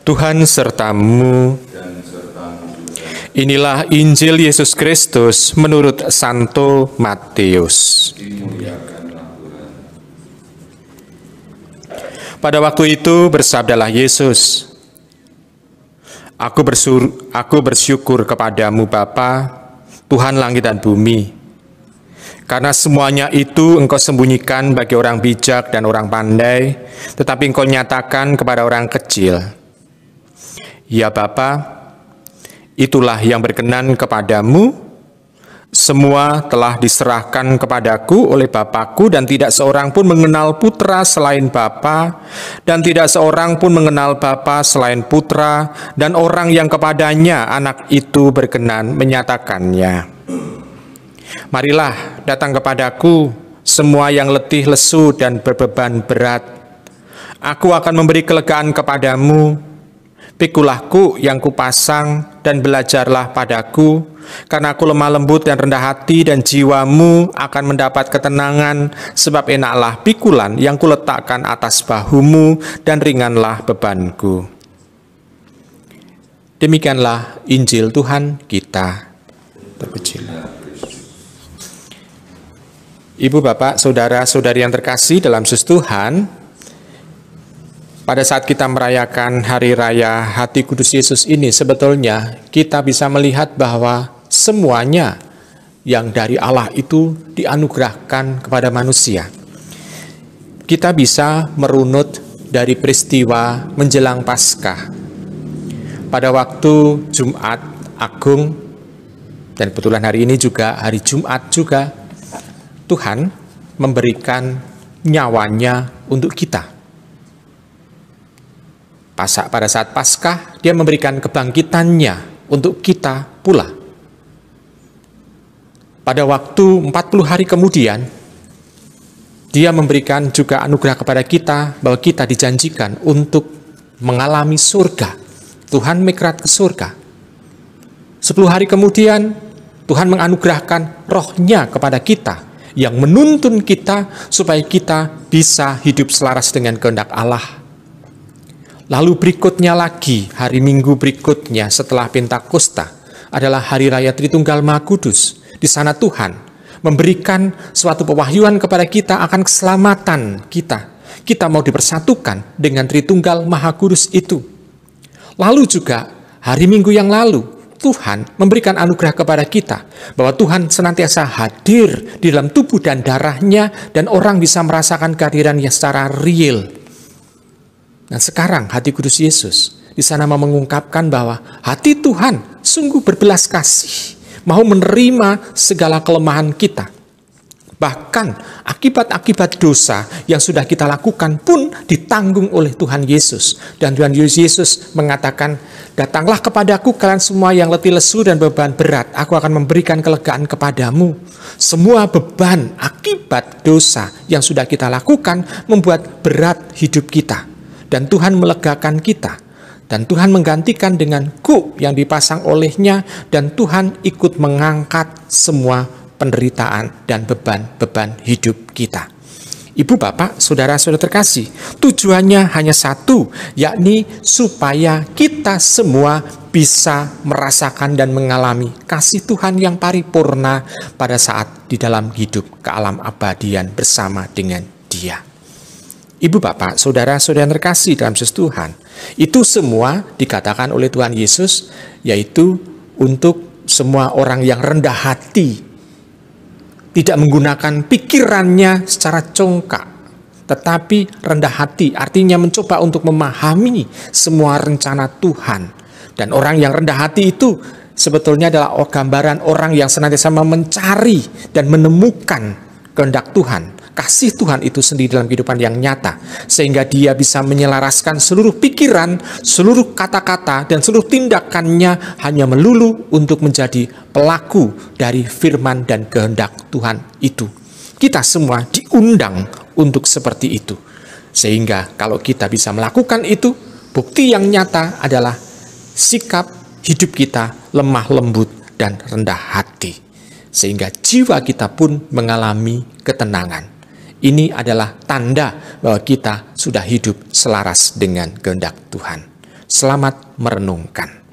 Tuhan sertamu. Inilah Injil Yesus Kristus menurut Santo Matius. Pada waktu itu bersabdalah Yesus, Aku bersyukur kepadamu Bapa, Tuhan langit dan bumi, karena semuanya itu Engkau sembunyikan bagi orang bijak dan orang pandai, tetapi Engkau nyatakan kepada orang kecil. Ya Bapa, itulah yang berkenan kepadamu. Semua telah diserahkan kepadaku oleh Bapakku, dan tidak seorang pun mengenal Putra selain Bapa, dan tidak seorang pun mengenal Bapa selain Putra, dan orang yang kepadanya Anak itu berkenan menyatakannya. Marilah datang kepadaku, semua yang letih, lesu, dan berbeban berat. Aku akan memberi kelegaan kepadamu. Pikulah kuk yang kupasang dan belajarlah padaku, karena aku lemah lembut dan rendah hati, dan jiwamu akan mendapat ketenangan, sebab enaklah pikulan yang kuletakkan atas bahumu, dan ringanlah bebanku. Demikianlah Injil Tuhan kita. Terpujilah. Ibu, Bapak, Saudara-saudari yang terkasih dalam Yesus Tuhan, pada saat kita merayakan Hari Raya Hati Kudus Yesus ini, sebetulnya kita bisa melihat bahwa semuanya yang dari Allah itu dianugerahkan kepada manusia. Kita bisa merunut dari peristiwa menjelang Paskah. Pada waktu Jumat Agung, dan kebetulan hari ini juga hari Jumat juga, Tuhan memberikan nyawanya untuk kita. Pada saat Paskah, Dia memberikan kebangkitannya untuk kita pula. Pada waktu 40 hari kemudian, Dia memberikan juga anugerah kepada kita bahwa kita dijanjikan untuk mengalami surga. Tuhan mengikrat ke surga. 10 hari kemudian, Tuhan menganugerahkan roh-Nya kepada kita, yang menuntun kita supaya kita bisa hidup selaras dengan kehendak Allah. Lalu berikutnya lagi, hari Minggu berikutnya setelah Pentakosta adalah Hari Raya Tritunggal Maha Kudus. Di sana Tuhan memberikan suatu pewahyuan kepada kita akan keselamatan kita. Kita mau dipersatukan dengan Tritunggal Maha Kudus itu. Lalu juga hari Minggu yang lalu, Tuhan memberikan anugerah kepada kita bahwa Tuhan senantiasa hadir di dalam tubuh dan darahnya, dan orang bisa merasakan kehadirannya secara real. Nah sekarang hati kudus Yesus di sana mau mengungkapkan bahwa hati Tuhan sungguh berbelas kasih, mau menerima segala kelemahan kita. Bahkan akibat-akibat dosa yang sudah kita lakukan pun ditanggung oleh Tuhan Yesus. Dan Tuhan Yesus mengatakan, datanglah kepadaku kalian semua yang letih lesu dan beban berat, aku akan memberikan kelegaan kepadamu. Semua beban akibat dosa yang sudah kita lakukan membuat berat hidup kita. Dan Tuhan melegakan kita. Dan Tuhan menggantikan dengan kuk yang dipasang olehnya. Dan Tuhan ikut mengangkat semua penderitaan dan beban-beban hidup kita. Ibu, Bapak, Saudara-saudara terkasih, tujuannya hanya satu, yakni supaya kita semua bisa merasakan dan mengalami kasih Tuhan yang paripurna pada saat di dalam hidup kealam abadian bersama dengan Dia. Ibu, Bapak, Saudara-saudara yang terkasih dalam Yesus Tuhan, itu semua dikatakan oleh Tuhan Yesus, yaitu untuk semua orang yang rendah hati, tidak menggunakan pikirannya secara congkak, tetapi rendah hati artinya mencoba untuk memahami semua rencana Tuhan. Dan orang yang rendah hati itu sebetulnya adalah gambaran orang yang senantiasa mencari dan menemukan kehendak Tuhan, kasih Tuhan itu sendiri dalam kehidupan yang nyata, sehingga dia bisa menyelaraskan seluruh pikiran, seluruh kata-kata, dan seluruh tindakannya hanya melulu untuk menjadi pelaku dari firman dan kehendak Tuhan itu. Kita semua diundang untuk seperti itu, sehingga kalau kita bisa melakukan itu, bukti yang nyata adalah sikap hidup kita lemah lembut dan rendah hati, sehingga jiwa kita pun mengalami ketenangan. Ini adalah tanda bahwa kita sudah hidup selaras dengan kehendak Tuhan. Selamat merenungkan.